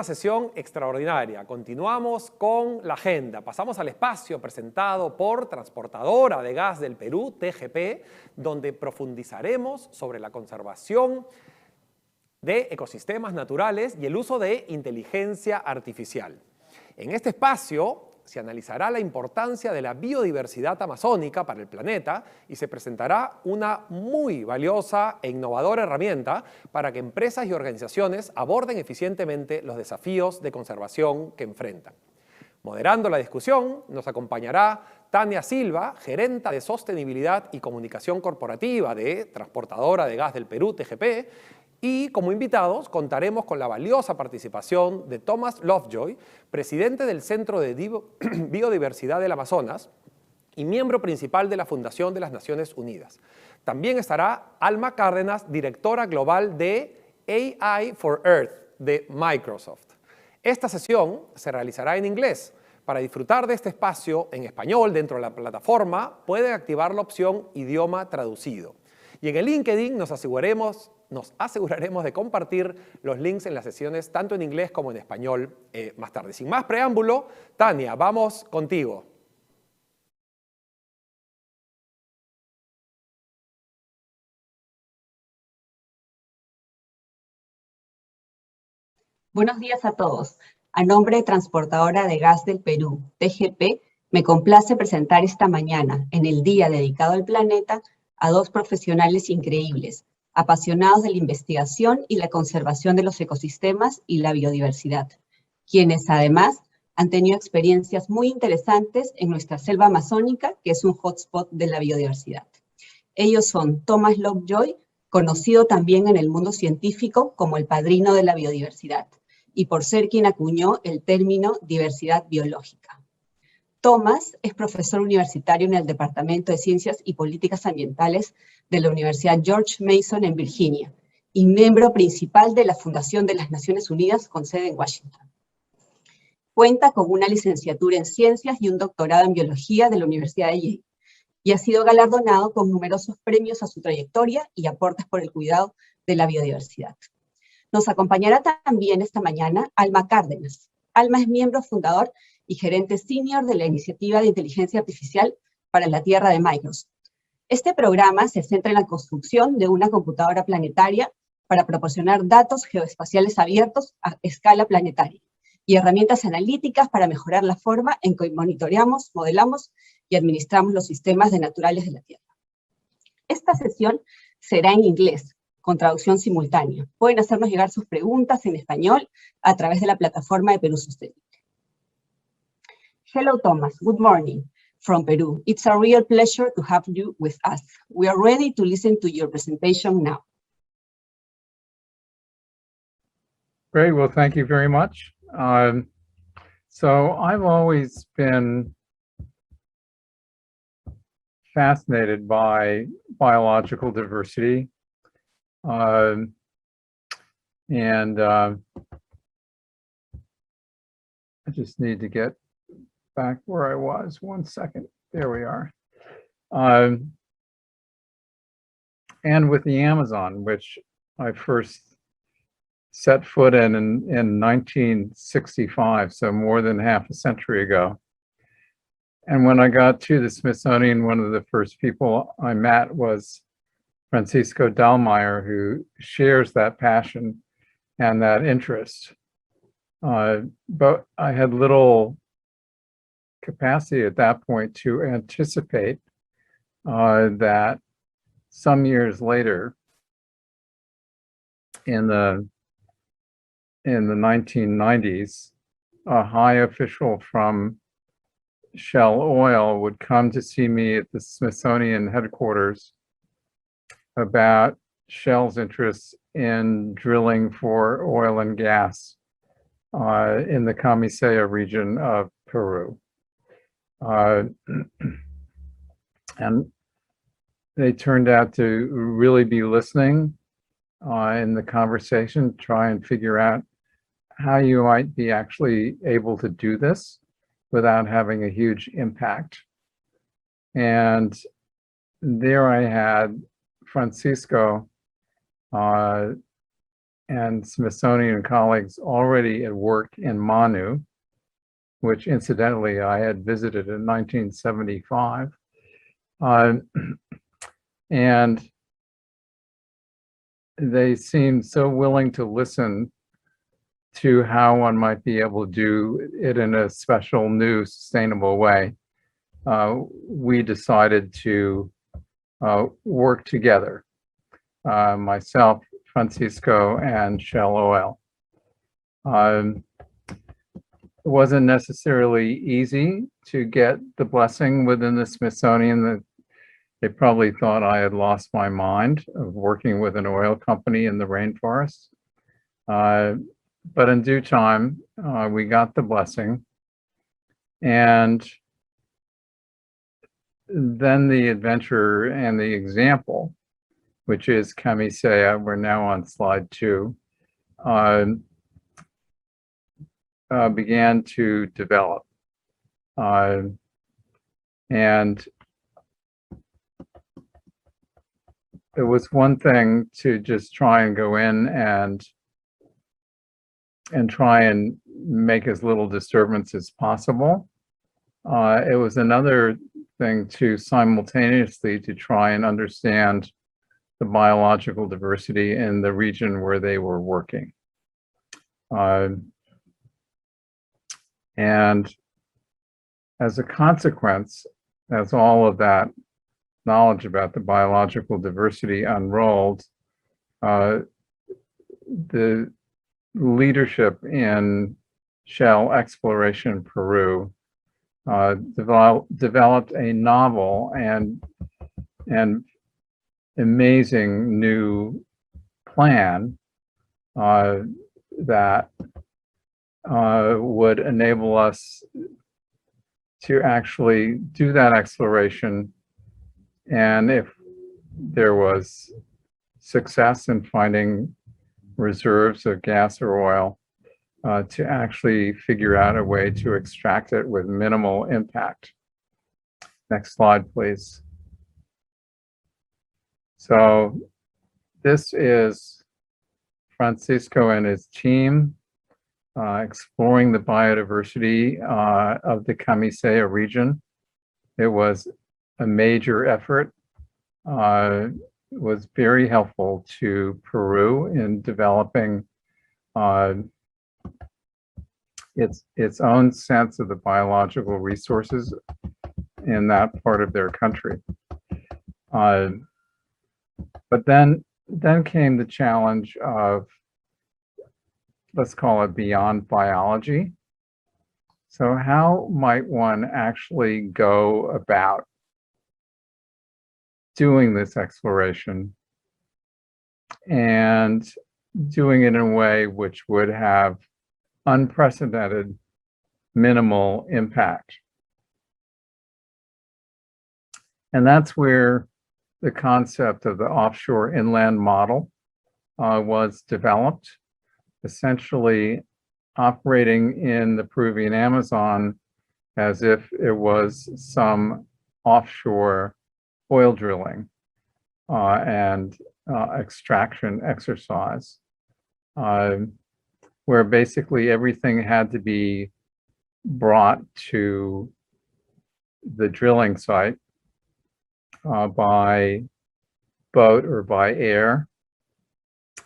una sesión extraordinaria. Continuamos con la agenda. Pasamos al espacio presentado por Transportadora de Gas del Perú, TGP, donde profundizaremos sobre la conservación de ecosistemas naturales y el uso de inteligencia artificial. En este espacio se analizará la importancia de la biodiversidad amazónica para el planeta y se presentará una muy valiosa e innovadora herramienta para que empresas y organizaciones aborden eficientemente los desafíos de conservación que enfrentan. Moderando la discusión nos acompañará Tania Silva, gerenta de Sostenibilidad y Comunicación Corporativa de Transportadora de Gas del Perú, TGP, y como invitados contaremos con la valiosa participación de Thomas Lovejoy, presidente del Centro de Biodiversidad del Amazonas y miembro principal de la Fundación de las Naciones Unidas. También estará Alma Cárdenas, directora global de AI for Earth de Microsoft. Esta sesión se realizará en inglés. Para disfrutar de este espacio en español dentro de la plataforma, pueden activar la opción idioma traducido. Y en el LinkedIn nos aseguraremos de compartir los links en las sesiones tanto en inglés como en español más tarde. Sin más preámbulo, Tania, vamos contigo. Buenos días a todos. A nombre de Transportadora de Gas del Perú, TGP, me complace presentar esta mañana, en el día dedicado al planeta, a dos profesionales increíbles, apasionados de la investigación y la conservación de los ecosistemas y la biodiversidad, quienes además han tenido experiencias muy interesantes en nuestra selva amazónica, que es un hotspot de la biodiversidad. Ellos son Thomas Lovejoy, conocido también en el mundo científico como el padrino de la biodiversidad, y por ser quien acuñó el término diversidad biológica. Thomas es profesor universitario en el Departamento de Ciencias y Políticas Ambientales de la Universidad George Mason en Virginia y miembro principal de la Fundación de las Naciones Unidas con sede en Washington. Cuenta con una licenciatura en Ciencias y un doctorado en Biología de la Universidad de Yale y ha sido galardonado con numerosos premios a su trayectoria y aportes por el cuidado de la biodiversidad. Nos acompañará también esta mañana Alma Cárdenas. Alma es miembro fundador y gerente senior de la Iniciativa de Inteligencia Artificial para la Tierra de Microsoft. Este programa se centra en la construcción de una computadora planetaria para proporcionar datos geoespaciales abiertos a escala planetaria y herramientas analíticas para mejorar la forma en que monitoreamos, modelamos y administramos los sistemas naturales de la Tierra. Esta sesión será en inglés, con traducción simultánea. Pueden hacernos llegar sus preguntas en español a través de la plataforma de Perú Sostenible. Hello, Thomas. Good morning from Peru. It's a real pleasure to have you with us. We are ready to listen to your presentation now. Great. Well, thank you very much. So I've always been fascinated by biological diversity. I just need to get back where I was. 1 second. There we are. And with the Amazon, which I first set foot in 1965, so more than half a century ago. And when I got to the Smithsonian, one of the first people I met was Francisco Dahlmeier, who shares that passion and that interest. But I had little capacity at that point to anticipate that some years later, in the 1990s, a high official from Shell Oil would come to see me at the Smithsonian headquarters about Shell's interests in drilling for oil and gas in the Camisea region of Peru. And they turned out to really be listening in the conversation, try and figure out how you might be actually able to do this without having a huge impact. And there I had Francisco and Smithsonian colleagues already at work in Manu, which incidentally I had visited in 1975. And they seemed so willing to listen to how one might be able to do it in a special, new, sustainable way. We decided to work together, myself, Francisco, and Shell Oil. It wasn't necessarily easy to get the blessing within the Smithsonian. That they probably thought I had lost my mind of working with an oil company in the rainforest. But in due time, we got the blessing. And then the adventure and the example, which is Camisea, we're now on slide 2, began to develop. And it was one thing to just try and go in and try and make as little disturbance as possible. It was another thing to simultaneously to try and understand the biological diversity in the region where they were working. And as a consequence, as all of that knowledge about the biological diversity unrolled, the leadership in shell exploration Peru developed a novel and amazing new plan that would enable us to actually do that exploration. And if there was success in finding reserves of gas or oil, to actually figure out a way to extract it with minimal impact. Next slide, please. So this is Francisco and his team exploring the biodiversity of the Camisea region. It was a major effort. It was very helpful to Peru in developing its own sense of the biological resources in that part of their country. But then came the challenge of, let's call it beyond biology. So how might one actually go about doing this exploration and doing it in a way which would have unprecedented minimal impact? And that's where the concept of the offshore inland model was developed, essentially operating in the Peruvian Amazon as if it was some offshore oil drilling and extraction exercise, where basically everything had to be brought to the drilling site by boat or by air,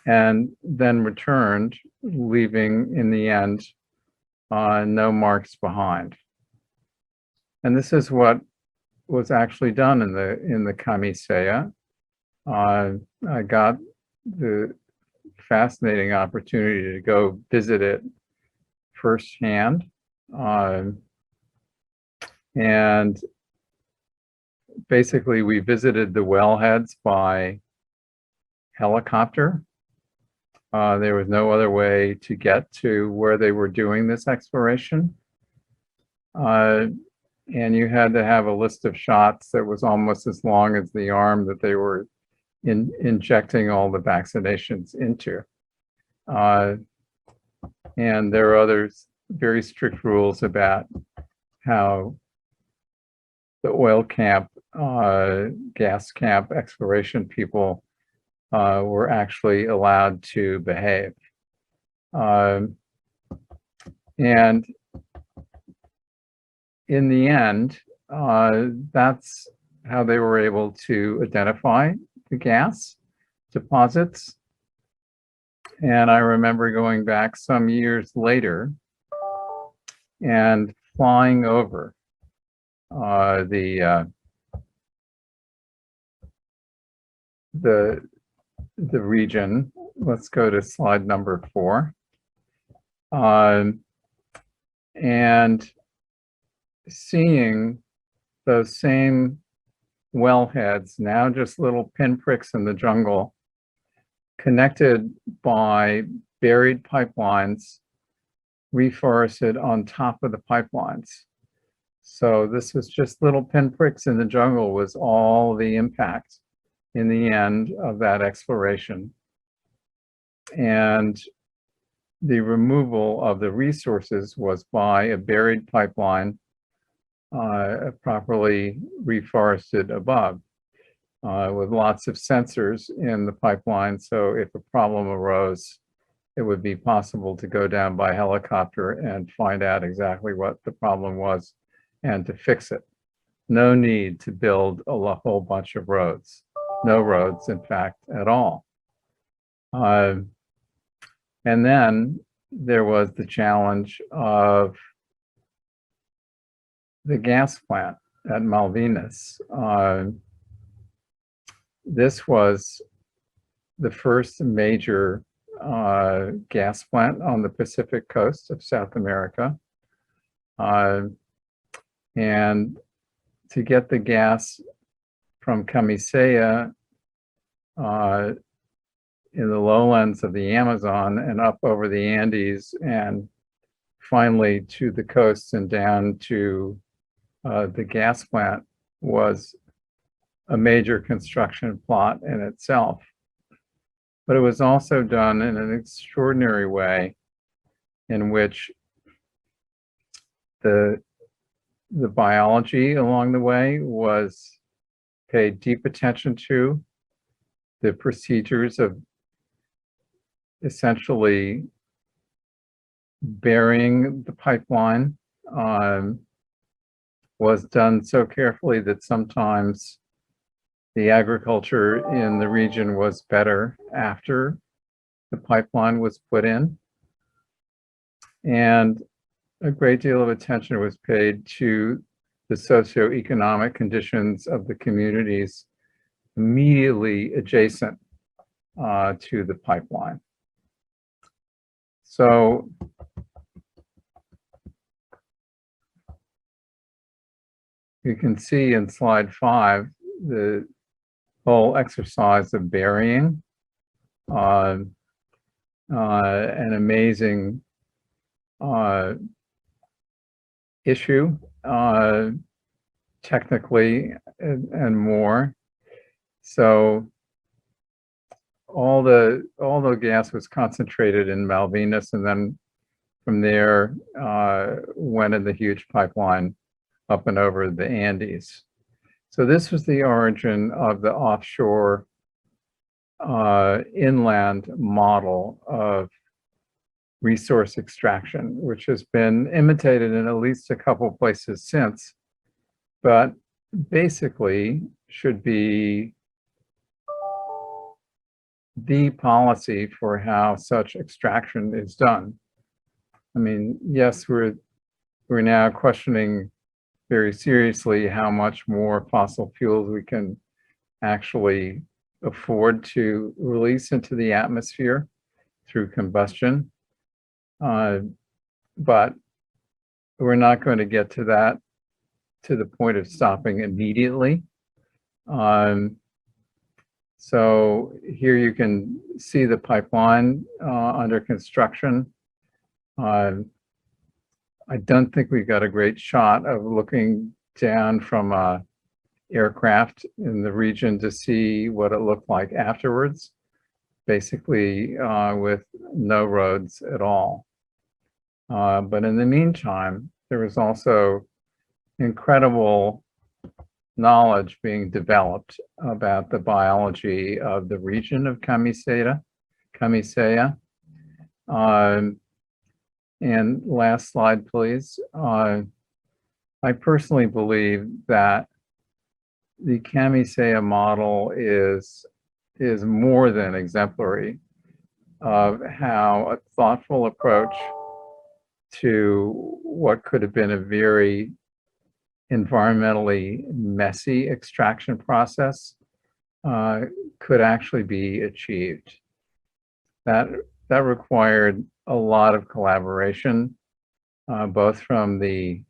and then returned, leaving in the end no marks behind. And this is what was actually done in the Camisea. I got the fascinating opportunity to go visit it firsthand, and basically we visited the wellheads by helicopter. There was no other way to get to where they were doing this exploration. And you had to have a list of shots that was almost as long as the arm that they were injecting all the vaccinations into. And there are other very strict rules about how the oil camp, gas camp exploration people were actually allowed to behave. And in the end, that's how they were able to identify the gas deposits. And I remember going back some years later and flying over the region. Let's go to slide number 4. And seeing those same wellheads, now just little pinpricks in the jungle, connected by buried pipelines, reforested on top of the pipelines. So this was just little pinpricks in the jungle, was all the impact in the end of that exploration. And the removal of the resources was by a buried pipeline, properly reforested above, with lots of sensors in the pipeline. So if a problem arose, it would be possible to go down by helicopter and find out exactly what the problem was and to fix it. No need to build a whole bunch of roads. No roads, in fact, at all. And then there was the challenge of the gas plant at Malvinas. This was the first major gas plant on the Pacific coast of South America. And to get the gas from Camisea in the lowlands of the Amazon and up over the Andes and finally to the coast and down to the gas plant was a major construction plot in itself. But it was also done in an extraordinary way in which the biology along the way was paid deep attention to. The procedures of essentially burying the pipeline was done so carefully that sometimes the agriculture in the region was better after the pipeline was put in. And a great deal of attention was paid to the socioeconomic conditions of the communities immediately adjacent to the pipeline. So you can see in slide 5 the whole exercise of burying, an amazing issue, technically and more. So all the gas was concentrated in Malvinas, and then from there went in the huge pipeline up and over the Andes. So this was the origin of the offshore inland model of resource extraction, which has been imitated in at least a couple places since, but basically should be the policy for how such extraction is done. I mean, yes, we're now questioning very seriously how much more fossil fuels we can actually afford to release into the atmosphere through combustion. But we're not going to get to that, to the point of stopping immediately. So here you can see the pipeline under construction. I don't think we got a great shot of looking down from a aircraft in the region to see what it looked like afterwards, basically with no roads at all. But in the meantime, there was also incredible knowledge being developed about the biology of the region of Camisea. And last slide, please. I personally believe that the Camisea model is more than exemplary of how a thoughtful approach to what could have been a very environmentally messy extraction process could actually be achieved. That required a lot of collaboration, both from the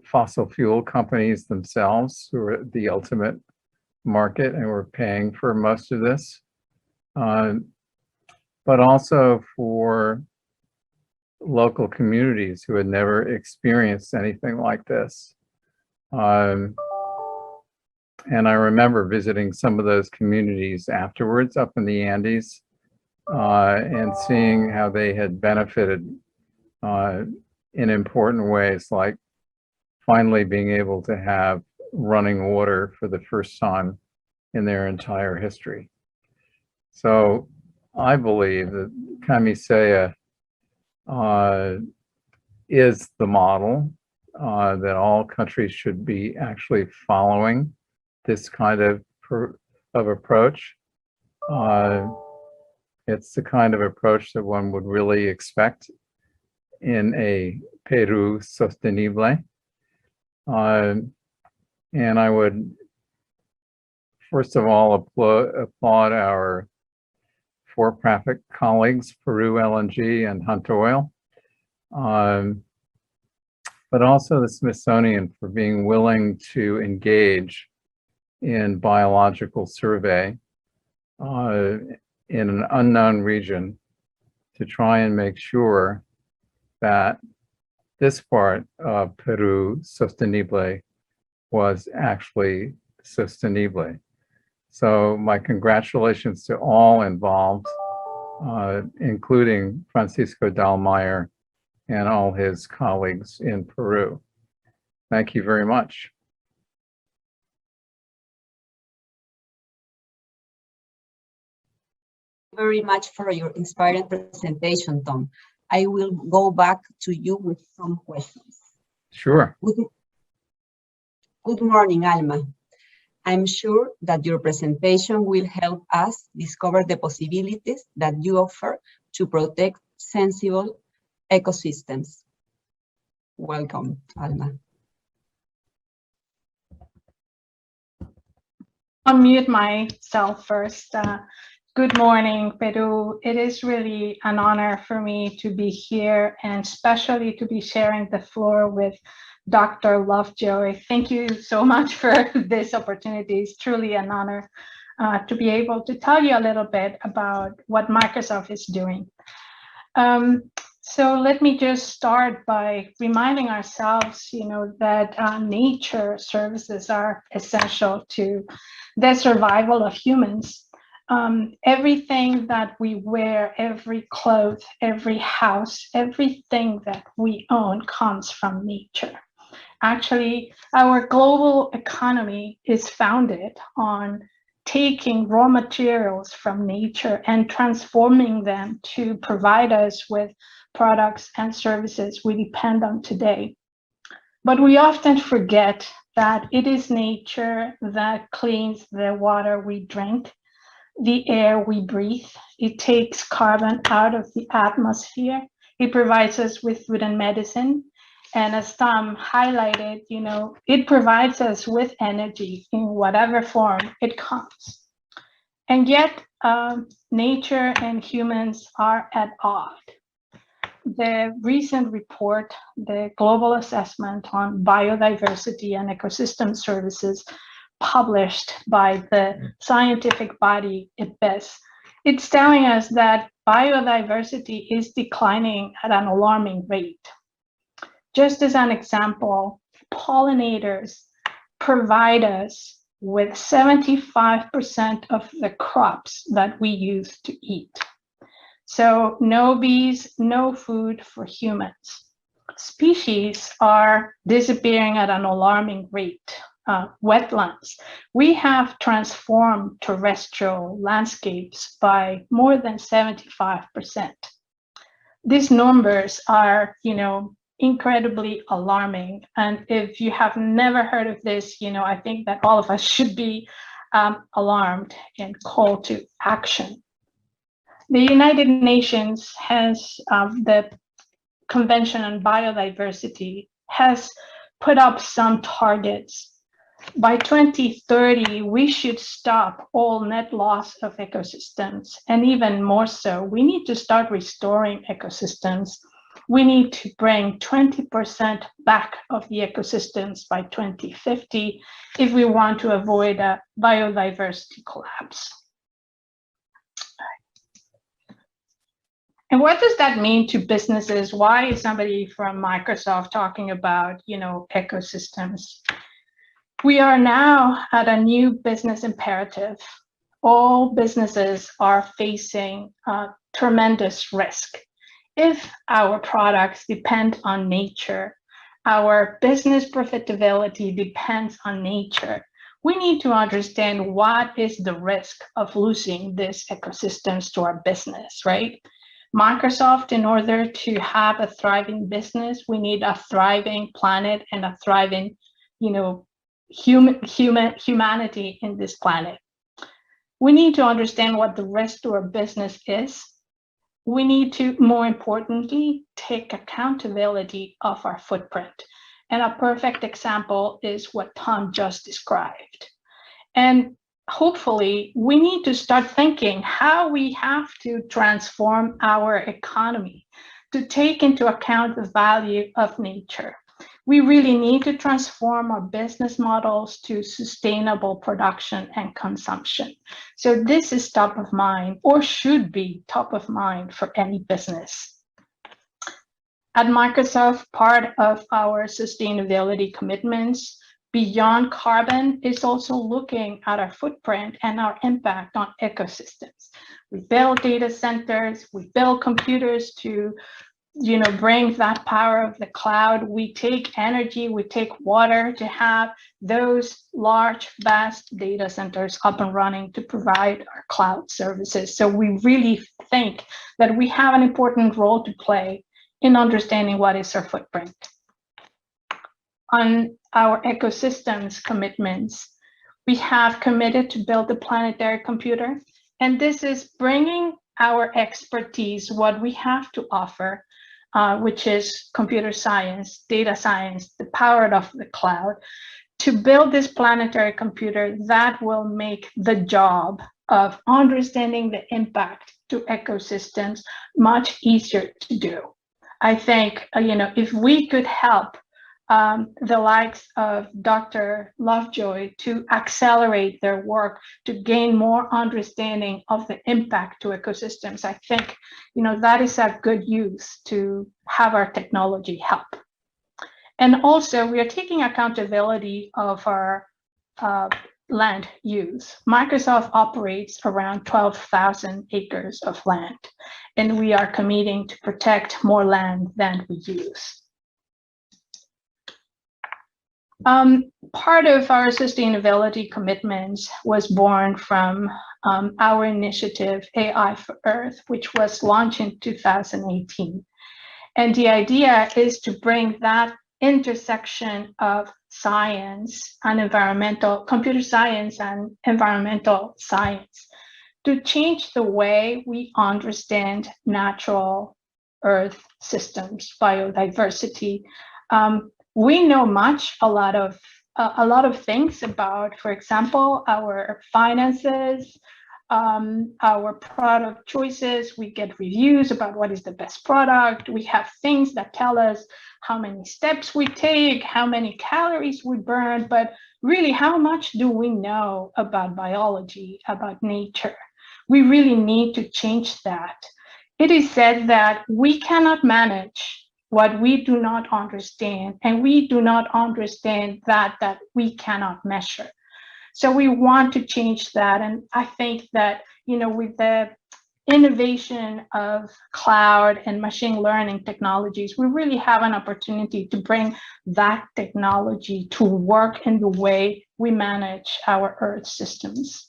fossil fuel companies themselves, who are the ultimate market and were paying for most of this, but also for local communities who had never experienced anything like this. And I remember visiting some of those communities afterwards up in the Andes and seeing how they had benefited in important ways, like finally being able to have running water for the first time in their entire history. So I believe that Camisea is the model that all countries should be actually following this kind of approach. It's the kind of approach that one would really expect in a Perú sostenible. And I would, first of all, applaud our for-profit colleagues, Peru LNG and Hunt Oil, but also the Smithsonian for being willing to engage in biological survey in an unknown region to try and make sure that this part of Peru Sostenible was actually sostenible. So my congratulations to all involved, including Francisco Dahlmeier and all his colleagues in Peru. Thank you very much. Very much for your inspiring presentation, Tom. I will go back to you with some questions. Sure. Good morning, Alma. I'm sure that your presentation will help us discover the possibilities that you offer to protect sensible ecosystems. Welcome, Alma. Unmute myself first. Good morning, Peru. It is really an honor for me to be here and especially to be sharing the floor with Dr. Lovejoy. Thank you so much for this opportunity. It's truly an honor to be able to tell you a little bit about what Microsoft is doing. So let me just start by reminding ourselves, that nature services are essential to the survival of humans. Everything that we wear, every cloth, every house, everything that we own comes from nature. Actually, our global economy is founded on taking raw materials from nature and transforming them to provide us with products and services we depend on today. But we often forget that it is nature that cleans the water we drink, the air we breathe. It takes carbon out of the atmosphere. It provides us with food and medicine. And as Tom highlighted, it provides us with energy in whatever form it comes. And yet, nature and humans are at odds. The recent report, the Global Assessment on Biodiversity and Ecosystem Services, published by the scientific body IPBES, it's telling us that biodiversity is declining at an alarming rate. Just as an example, pollinators provide us with 75% of the crops that we use to eat. So no bees, no food for humans. species are disappearing at an alarming rate. Wetlands. We have transformed terrestrial landscapes by more than 75%. These numbers are, incredibly alarming. And if you have never heard of this, I think that all of us should be alarmed and call to action. The United Nations has the Convention on Biodiversity has put up some targets. By 2030, we should stop all net loss of ecosystems. And even more so, we need to start restoring ecosystems. We need to bring 20% back of the ecosystems by 2050 if we want to avoid a biodiversity collapse. And what does that mean to businesses? Why is somebody from Microsoft talking about, ecosystems? We are now at a new business imperative. All businesses are facing tremendous risk. If our products depend on nature, our business profitability depends on nature, we need to understand what is the risk of losing these ecosystems to our business, right? Microsoft, in order to have a thriving business, we need a thriving planet and a thriving, humanity in this planet. We need to understand what the risk to our business is. We need to, more importantly, take accountability of our footprint. And a perfect example is what Tom just described. And hopefully, we need to start thinking how we have to transform our economy to take into account the value of nature. We really need to transform our business models to sustainable production and consumption. So this is top of mind, or should be top of mind for any business. At Microsoft, part of our sustainability commitments beyond carbon is also looking at our footprint and our impact on ecosystems. We build data centers, we build computers to bring that power of the cloud. We take energy, we take water to have those large, vast data centers up and running to provide our cloud services. So we really think that we have an important role to play in understanding what is our footprint. On our ecosystems commitments, we have committed to build a planetary computer. And this is bringing our expertise, what we have to offer, which is computer science, data science, the power of the cloud, to build this planetary computer that will make the job of understanding the impact to ecosystems much easier to do. I think, if we could help the likes of Dr. Lovejoy to accelerate their work to gain more understanding of the impact to ecosystems, I think that is a good use to have our technology help. And also, we are taking accountability of our land use. Microsoft operates around 12,000 acres of land, and we are committing to protect more land than we use. Part of our sustainability commitments was born from our initiative, AI for Earth, which was launched in 2018. And the idea is to bring that intersection of science and computer science and environmental science to change the way we understand natural Earth systems, biodiversity. We know a lot of things about, for example, our finances, our product choices. We get reviews about what is the best product. We have things that tell us how many steps we take, how many calories we burn, but really, how much do we know about biology, about nature? We really need to change that. It is said that we cannot manage what we do not understand, and we do not understand that we cannot measure. So we want to change that. And I think that, with the innovation of cloud and machine learning technologies, we really have an opportunity to bring that technology to work in the way we manage our Earth systems.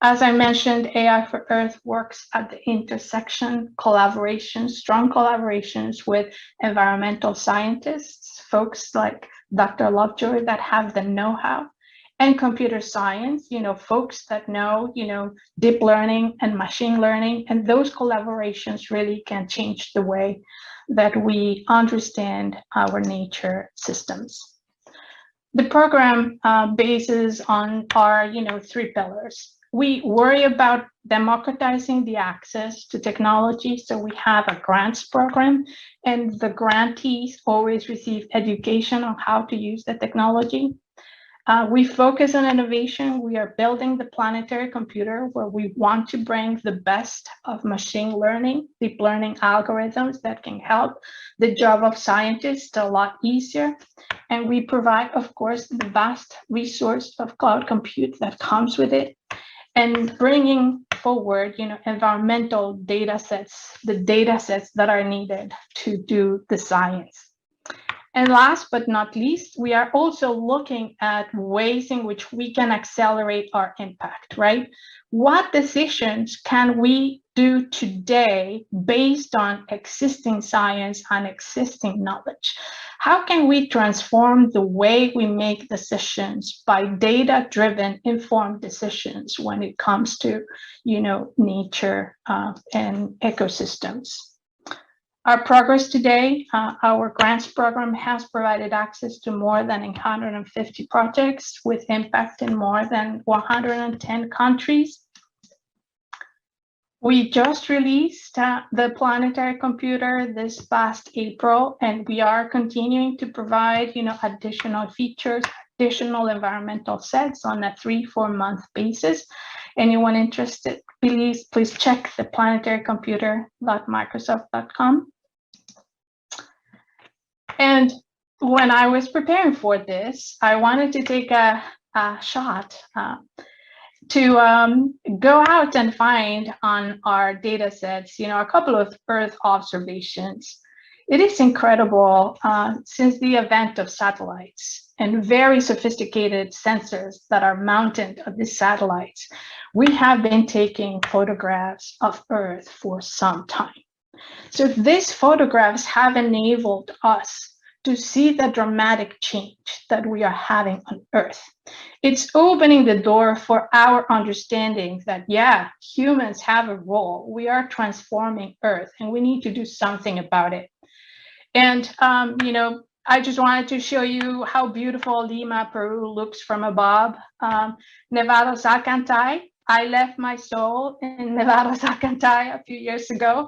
As I mentioned, AI for Earth works at the intersection, strong collaborations with environmental scientists, folks like Dr. Lovejoy that have the know-how, and computer science, folks that know, deep learning and machine learning, and those collaborations really can change the way that we understand our nature systems. The program bases on our, 3 pillars. We worry about democratizing the access to technology, so we have a grants program, and the grantees always receive education on how to use the technology. We focus on innovation. We are building the planetary computer where we want to bring the best of machine learning, deep learning algorithms that can help the job of scientists a lot easier. And we provide, of course, the vast resource of cloud compute that comes with it, and bringing forward, environmental data sets, the data sets that are needed to do the science. And last but not least, we are also looking at ways in which we can accelerate our impact, right? What decisions can we do today based on existing science and existing knowledge? How can we transform the way we make decisions by data-driven, informed decisions when it comes to, nature and ecosystems? Our progress today, our grants program has provided access to more than 150 projects with impact in more than 110 countries. We just released the planetary computer this past April, and we are continuing to provide, additional features, additional environmental sets on a 3-4 month basis. Anyone interested, please check the planetarycomputer.microsoft.com. And when I was preparing for this, I wanted to take a shot to go out and find on our data sets, a couple of Earth observations. It is incredible since the advent of satellites and very sophisticated sensors that are mounted on these satellites, we have been taking photographs of Earth for some time. So these photographs have enabled us to see the dramatic change that we are having on Earth. It's opening the door for our understanding that, yeah, humans have a role. We are transforming Earth and we need to do something about it. And, I just wanted to show you how beautiful Lima, Peru looks from above. Nevado Salcantay. I left my soul in Nevado Salcantay a few years ago.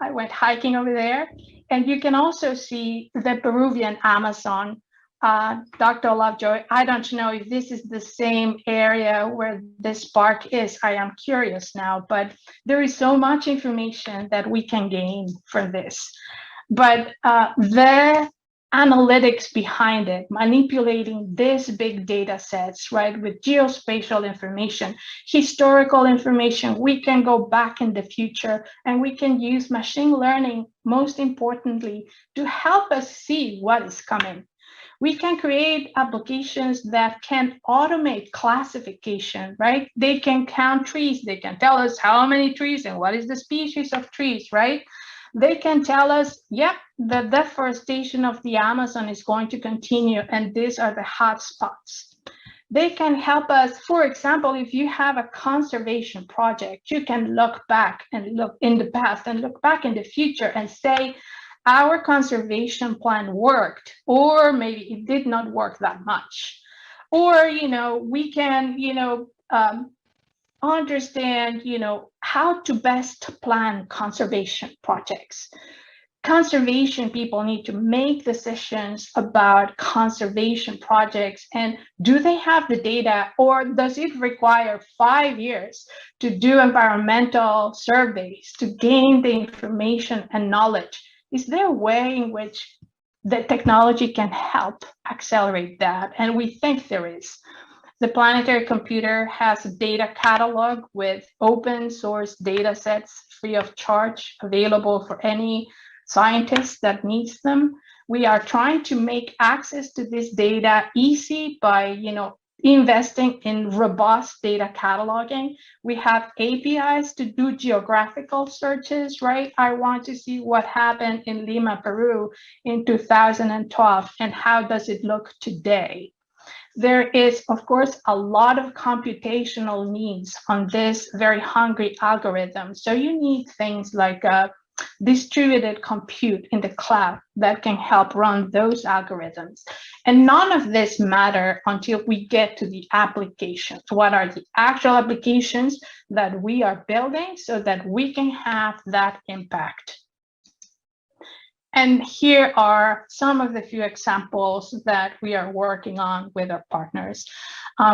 I went hiking over there. And you can also see the Peruvian Amazon. Dr. Lovejoy, I don't know if this is the same area where this park is. I am curious now, but there is so much information that we can gain from this. But the analytics behind it, manipulating these big data sets, right, with geospatial information, historical information, we can go back in the future and we can use machine learning, most importantly, to help us see what is coming. We can create applications that can automate classification, right? They can count trees. They can tell us how many trees and what is the species of trees, right? They can tell us, yep, the deforestation of the Amazon is going to continue, and these are the hot spots. They can help us, for example, if you have a conservation project, you can look back and look in the past and look back in the future and say, our conservation plan worked, or maybe it did not work that much. Or, we can, understand, how to best plan conservation projects. Conservation people need to make decisions about conservation projects, and do they have the data, or does it require 5 years to do environmental surveys to gain the information and knowledge? Is there a way in which the technology can help accelerate that? And we think there is. The planetary computer has a data catalog with open source data sets free of charge, available for any scientist that needs them. We are trying to make access to this data easy by, investing in robust data cataloging. We have APIs to do geographical searches, right? I want to see what happened in Lima, Peru in 2012, and how does it look today? There is, of course, a lot of computational needs on this very hungry algorithm. So you need things like distributed compute in the cloud that can help run those algorithms. And none of this matter until we get to the applications. What are the actual applications that we are building so that we can have that impact? And here are some of the few examples that we are working on with our partners.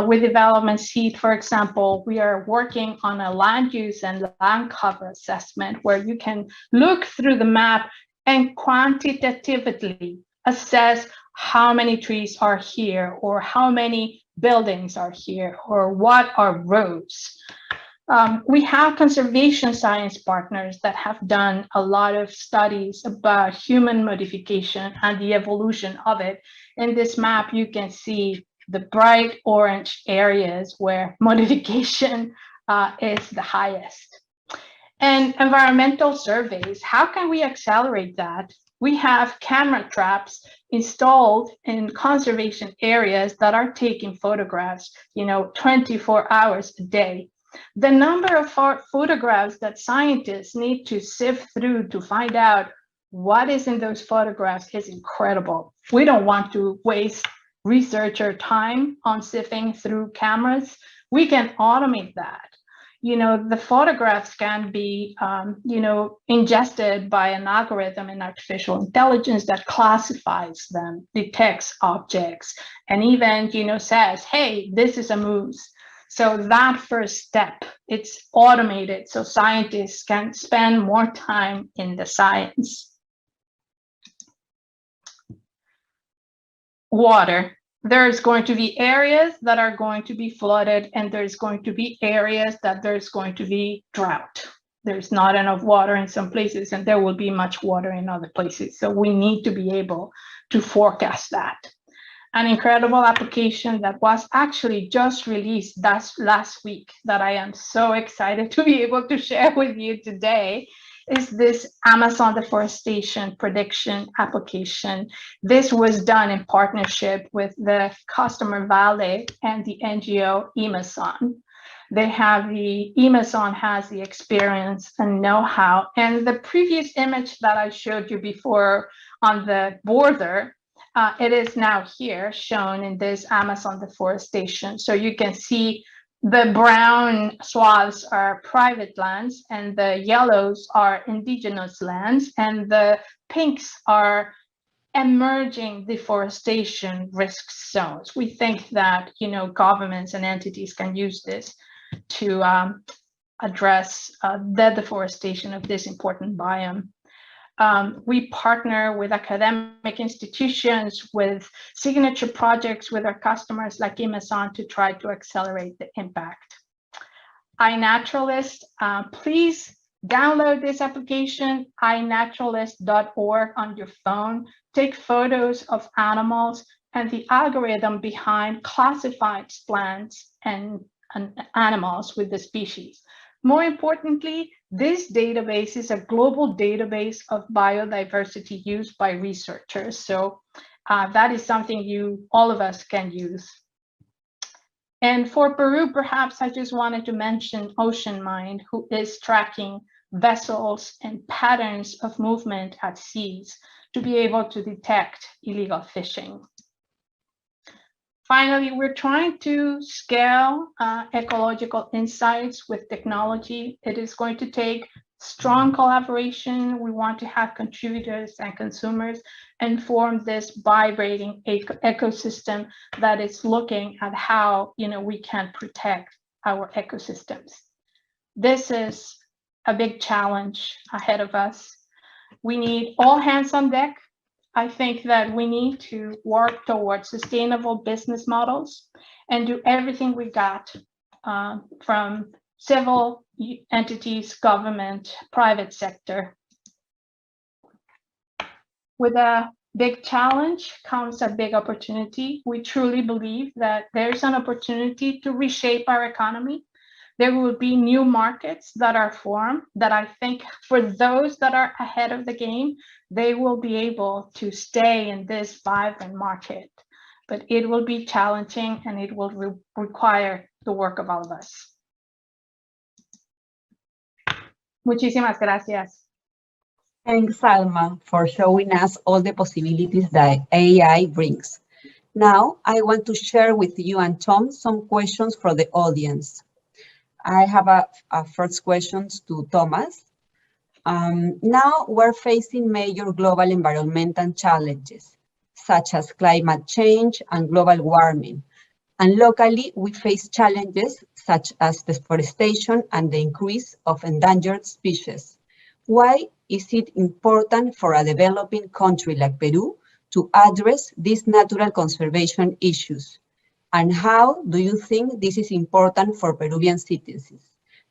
With Development Seed, for example, we are working on a land use and land cover assessment where you can look through the map and quantitatively assess how many trees are here, or how many buildings are here, or what are roads. We have conservation science partners that have done a lot of studies about human modification and the evolution of it. In this map, you can see the bright orange areas where modification is the highest. And environmental surveys, how can we accelerate that? We have camera traps installed in conservation areas that are taking photographs, 24 hours a day. The number of photographs that scientists need to sift through to find out what is in those photographs is incredible. We don't want to waste researcher time on sifting through cameras. We can automate that. The photographs can be, ingested by an algorithm in artificial intelligence that classifies them, detects objects, and even, says, hey, this is a moose. So that first step, it's automated so scientists can spend more time in the science. Water. There's going to be areas that are going to be flooded, and there's going to be areas that there's going to be drought. There's not enough water in some places, and there will be much water in other places. So we need to be able to forecast that. An incredible application that was actually just released last week that I am so excited to be able to share with you today is this Amazon deforestation prediction application. This was done in partnership with the customer Vale and the NGO Amazon. Amazon has the experience and know-how. And the previous image that I showed you before on the border, it is now here shown in this Amazon deforestation. So you can see the brown swaths are private lands, and the yellows are indigenous lands, and the pinks are emerging deforestation risk zones. We think that governments and entities can use this to address the deforestation of this important biome. We partner with academic institutions, with signature projects with our customers like Amazon to try to accelerate the impact. iNaturalist, please download this application, inaturalist.org on your phone. Take photos of animals and the algorithm behind classifies plants and animals with the species. More importantly, this database is a global database of biodiversity used by researchers. So that is something all of us can use. And for Peru, perhaps I just wanted to mention OceanMind, who is tracking vessels and patterns of movement at seas to be able to detect illegal fishing. Finally, we're trying to scale ecological insights with technology. It is going to take strong collaboration. We want to have contributors and consumers and form this vibrating ecosystem that is looking at how we can protect our ecosystems. This is a big challenge ahead of us. We need all hands on deck. I think that we need to work towards sustainable business models and do everything we got from civil entities, government, private sector. With a big challenge comes a big opportunity. We truly believe that there's an opportunity to reshape our economy. There will be new markets that are formed that I think for those that are ahead of the game, they will be able to stay in this vibrant market. But it will be challenging and it will require the work of all of us. Muchísimas gracias. Thanks, Alma, for showing us all the possibilities that AI brings. Now, I want to share with you and Tom some questions for the audience. I have a first question to Thomas. Now we're facing major global environmental challenges, such as climate change and global warming. And locally, we face challenges such as deforestation and the increase of endangered species. Why is it important for a developing country like Peru to address these natural conservation issues? And how do you think this is important for Peruvian citizens,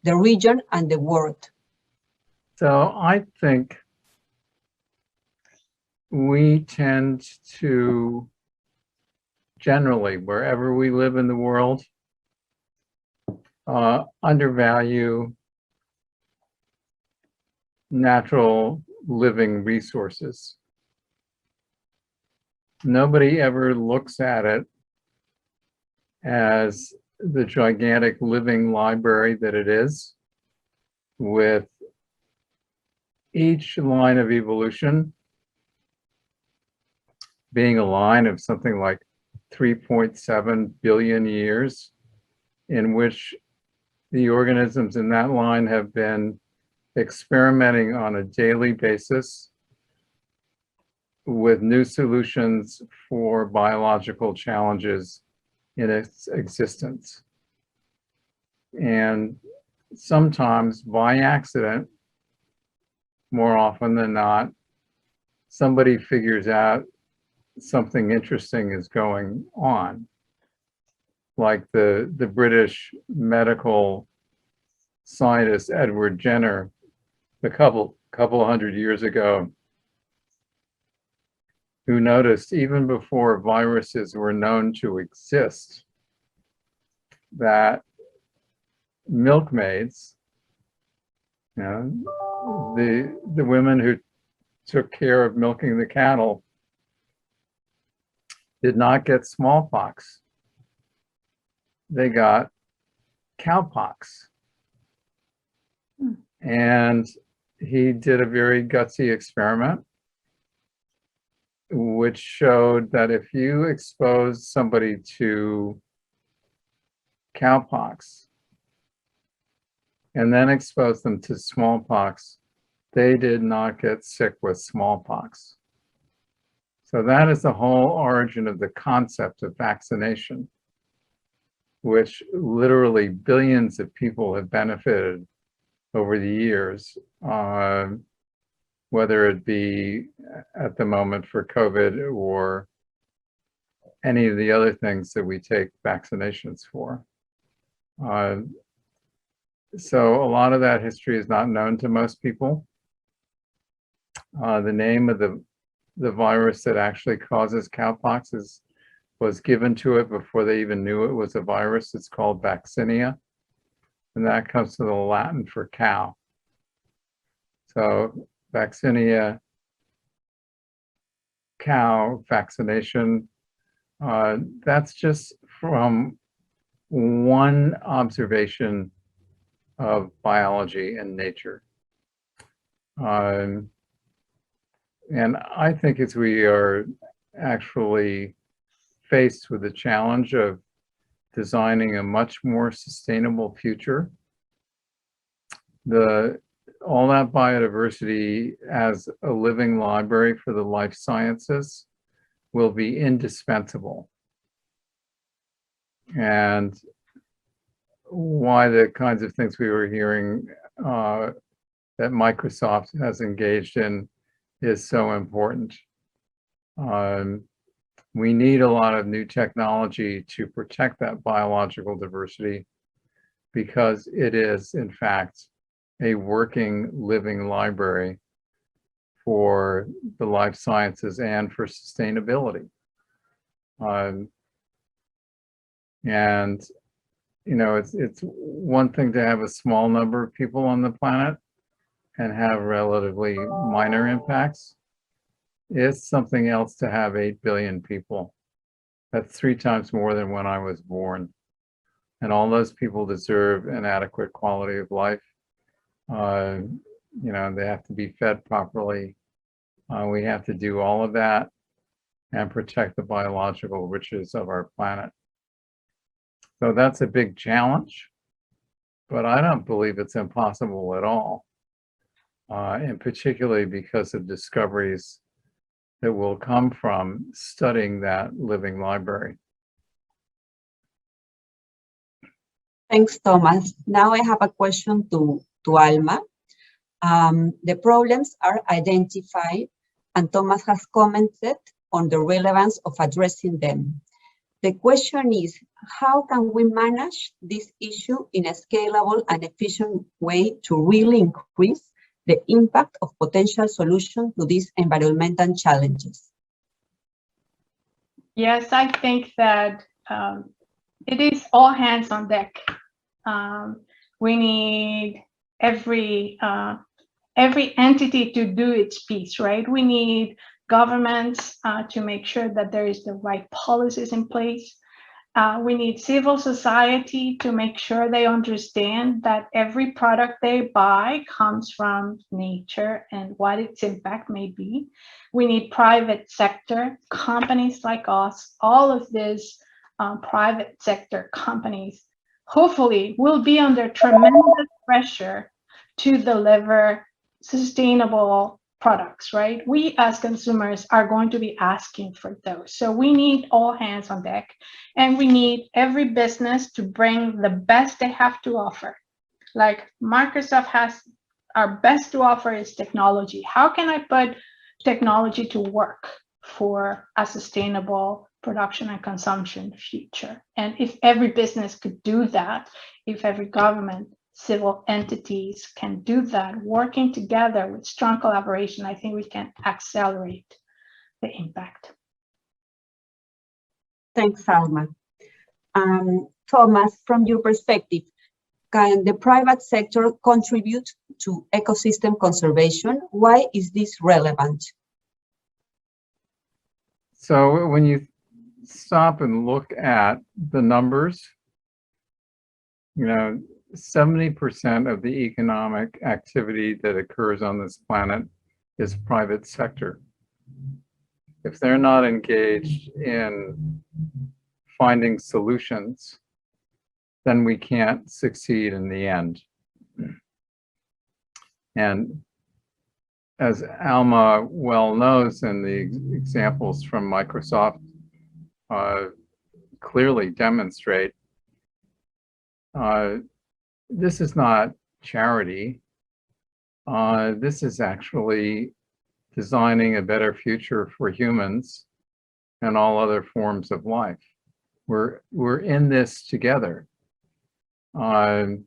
the region, and the world? So I think we tend to generally, wherever we live in the world, undervalue natural living resources. Nobody ever looks at it as the gigantic living library that it is, with each line of evolution being a line of something like 3.7 billion years, in which the organisms in that line have been experimenting on a daily basis with new solutions for biological challenges in its existence. And sometimes by accident, more often than not, somebody figures out something interesting is going on. Like the British medical scientist Edward Jenner, a couple hundred years ago, who noticed even before viruses were known to exist, that milkmaids, you know, the women who took care of milking the cattle, did not get smallpox. They got cowpox. And he did a very gutsy experiment, which showed that if you expose somebody to cowpox and then expose them to smallpox, they did not get sick with smallpox. So that is the whole origin of the concept of vaccination, which literally billions of people have benefited over the years, whether it be at the moment for COVID or any of the other things that we take vaccinations for. So a lot of that history is not known to most people. The name of the virus that actually causes cowpox was given to it before they even knew it was a virus. It's called vaccinia, and that comes from the Latin for cow. So vaccinia, cow, vaccination, that's just from one observation of biology and nature. And I think as we are actually faced with the challenge of designing a much more sustainable future, all that biodiversity as a living library for the life sciences will be indispensable. And why the kinds of things we were hearing that Microsoft has engaged in is so important. We need a lot of new technology to protect that biological diversity because it is, in fact, a working, living library for the life sciences and for sustainability. And, you know, it's one thing to have a small number of people on the planet and have relatively minor impacts. It's something else to have 8 billion people. That's 3 times more than when I was born. And all those people deserve an adequate quality of life. You know, they have to be fed properly. We have to do all of that and protect the biological riches of our planet. So that's a big challenge, but I don't believe it's impossible at all. And particularly because of discoveries that will come from studying that living library. Thanks, Thomas. Now I have a question to Alma. The problems are identified, and Thomas has commented on the relevance of addressing them. The question is, how can we manage this issue in a scalable and efficient way to really increase the impact of potential solutions to these environmental challenges? Yes, I think that it is all hands on deck. We need every entity to do its piece, right? We need governments to make sure that there is the right policies in place. We need civil society to make sure they understand that every product they buy comes from nature and what its impact may be. We need private sector companies like us. All of these private sector companies hopefully will be under tremendous pressure to deliver sustainable products, right? We as consumers are going to be asking for those. So we need all hands on deck, and we need every business to bring the best they have to offer. Like Microsoft has, our best to offer is technology. How can I put technology to work for a sustainable production and consumption future? And if every business could do that, if every government, civil entities can do that, working together with strong collaboration, I think we can accelerate the impact. Thanks, Alma. Thomas, from your perspective, can the private sector contribute to ecosystem conservation? Why is this relevant? So when you stop and look at the numbers, you know, 70% of the economic activity that occurs on this planet is private sector. If they're not engaged in finding solutions, then we can't succeed in the end. And as Alma well knows, and the examples from Microsoft clearly demonstrate, this is not charity. This is actually designing a better future for humans and all other forms of life. We're in this together, and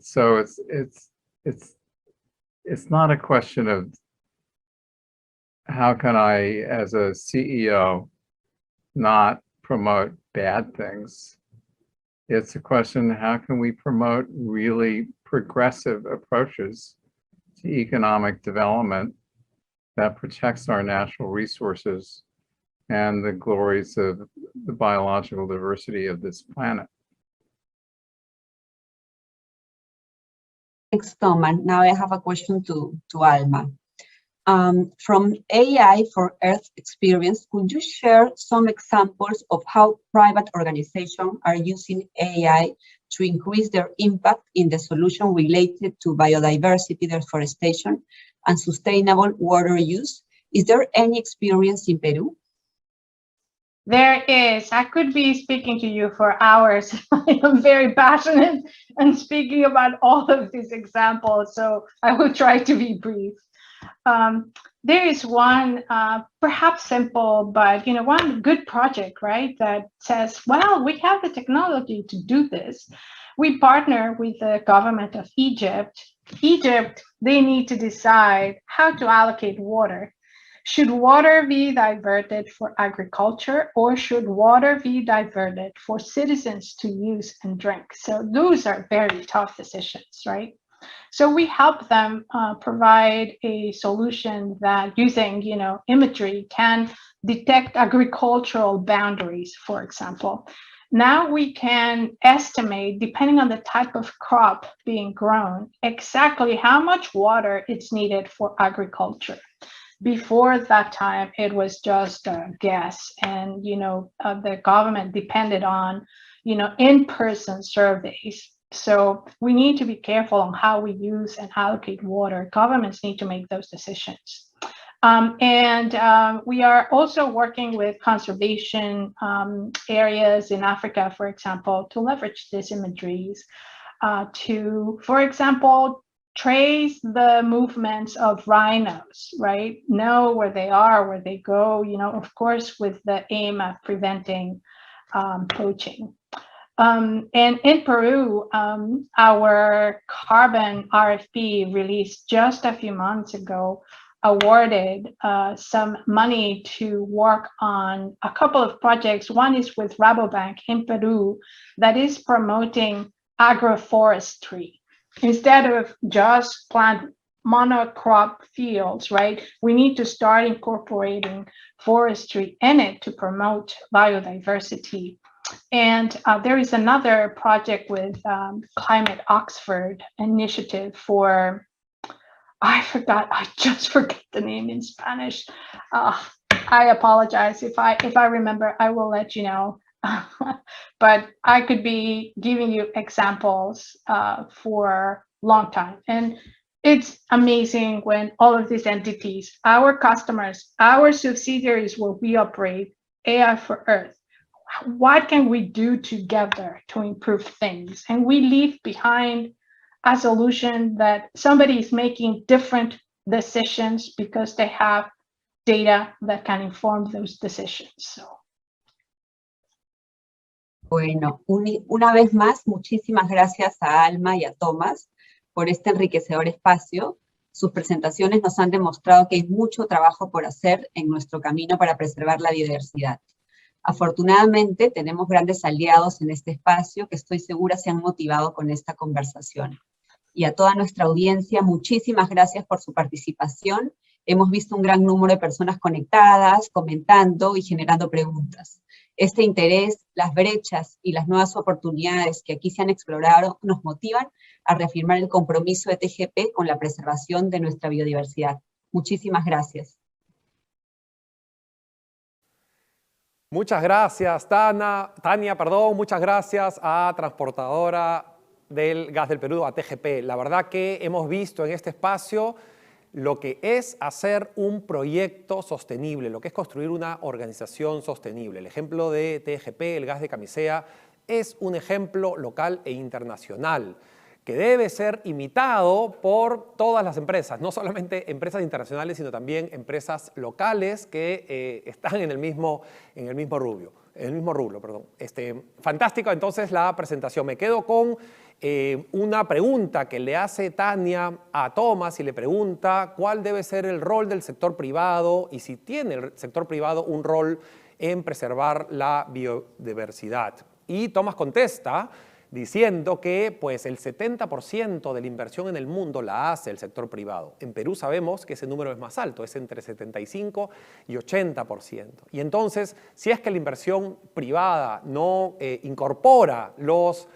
so it's not a question of how can I, as a CEO, not promote bad things. It's a question, how can we promote really progressive approaches to economic development that protects our natural resources and the glories of the biological diversity of this planet? Thanks, Thomas. Now I have a question to Alma. From AI for Earth experience, could you share some examples of how private organizations are using AI to increase their impact in the solution related to biodiversity, deforestation, and sustainable water use? Is there any experience in Peru? There is. I could be speaking to you for hours. I am very passionate and speaking about all of these examples, so I will try to be brief. There is one perhaps simple, but one good project, right? That says, well, we have the technology to do this. We partner with the government of Egypt. Egypt, they need to decide how to allocate water. Should water be diverted for agriculture, or should water be diverted for citizens to use and drink? So those are very tough decisions, right? So we help them provide a solution that using, imagery can detect agricultural boundaries, for example. Now we can estimate, depending on the type of crop being grown, exactly how much water is needed for agriculture. Before that time, it was just a guess, and the government depended on in-person surveys. So we need to be careful on how we use and allocate water. Governments need to make those decisions. We are also working with conservation areas in Africa, for example, to leverage these imageries to, for example, trace the movements of rhinos, right? Know where they are, where they go, of course, with the aim of preventing poaching. And in Peru, our carbon RFP released just a few months ago awarded some money to work on a couple of projects. One is with Rabobank in Peru that is promoting agroforestry. Instead of just plant monocrop fields, right? We need to start incorporating forestry in it to promote biodiversity. And there is another project with Climate Oxford initiative for, I just forget the name in Spanish. I apologize. If I remember, I will let you know. But I could be giving you examples for a long time. And it's amazing when all of these entities, our customers, our subsidiaries where we operate, AI for Earth, what can we do together to improve things? And we leave behind a solution that somebody is making different decisions because they have data that can inform those decisions. So. Bueno, una vez más, muchísimas gracias a Alma y a Tomás por este enriquecedor espacio. Sus presentaciones nos han demostrado que hay mucho trabajo por hacer en nuestro camino para preservar la biodiversidad. Afortunadamente, tenemos grandes aliados en este espacio que estoy segura se han motivado con esta conversación. Y a toda nuestra audiencia, muchísimas gracias por su participación. Hemos visto un gran número de personas conectadas, comentando y generando preguntas. Este interés, las brechas y las nuevas oportunidades que aquí se han explorado nos motivan a reafirmar el compromiso de TGP con la preservación de nuestra biodiversidad. Muchísimas gracias. Muchas gracias, Tania, muchas gracias a Transportadora del Gas del Perú, a TGP. La verdad que hemos visto en este espacio lo que es hacer un proyecto sostenible, lo que es construir una organización sostenible. El ejemplo de TGP, el gas de Camisea, es un ejemplo local e internacional que debe ser imitado por todas las empresas, no solamente empresas internacionales, sino también empresas locales que están en el mismo rubro. Fantástico entonces la presentación. Me quedo con una pregunta que le hace Tania a Tomás y le pregunta cuál debe ser el rol del sector privado y si tiene el sector privado un rol en preservar la biodiversidad. Y Tomás contesta diciendo que pues, el 70% de la inversión en el mundo la hace el sector privado. En Perú sabemos que ese número es más alto, es entre 75 y 80%. Y entonces, si es que la inversión privada no incorpora los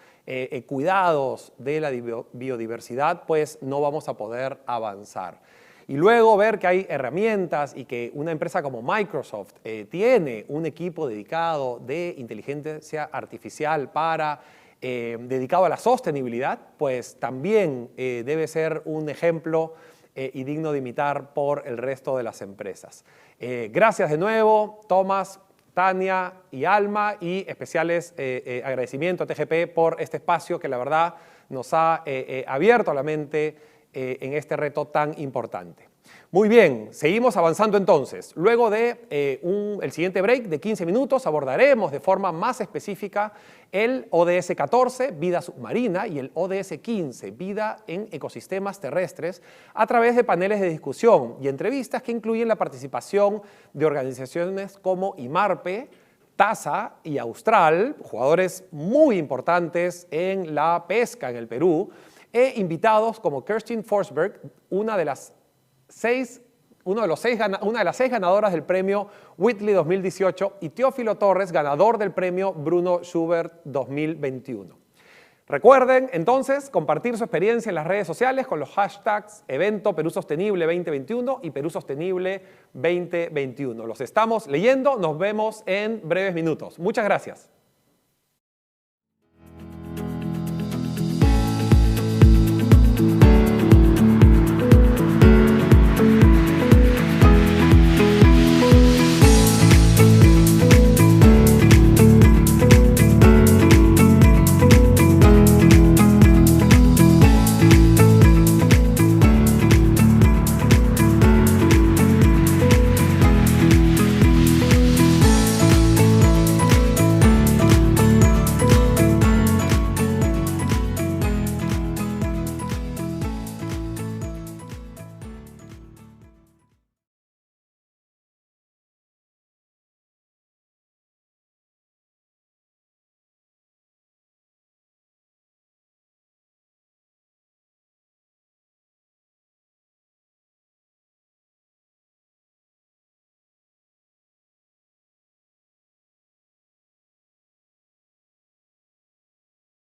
cuidados de la biodiversidad, pues no vamos a poder avanzar. Y luego ver que hay herramientas y que una empresa como Microsoft tiene un equipo dedicado de inteligencia artificial dedicado a la sostenibilidad, pues también debe ser un ejemplo y digno de imitar por el resto de las empresas. Gracias de nuevo, Tomás, Tania y Alma, y especiales agradecimiento a TGP por este espacio que la verdad nos ha abierto la mente en este reto tan importante. Muy bien, seguimos avanzando entonces. Luego de el siguiente break de 15 minutos abordaremos de forma más específica el ODS 14, vida submarina, y el ODS 15, vida en ecosistemas terrestres, a través de paneles de discusión y entrevistas que incluyen la participación de organizaciones como IMARPE, TASA y Austral, jugadores muy importantes en la pesca en el Perú, e invitados como Kerstin Forsberg, una de las seis ganadoras del premio Whitley 2018, y Teófilo Torres, ganador del premio Bruno Schubert 2021. Recuerden entonces compartir su experiencia en las redes sociales con los hashtags Evento Perú Sostenible 2021 y Perú Sostenible 2021. Los estamos leyendo, nos vemos en breves minutos. Muchas gracias.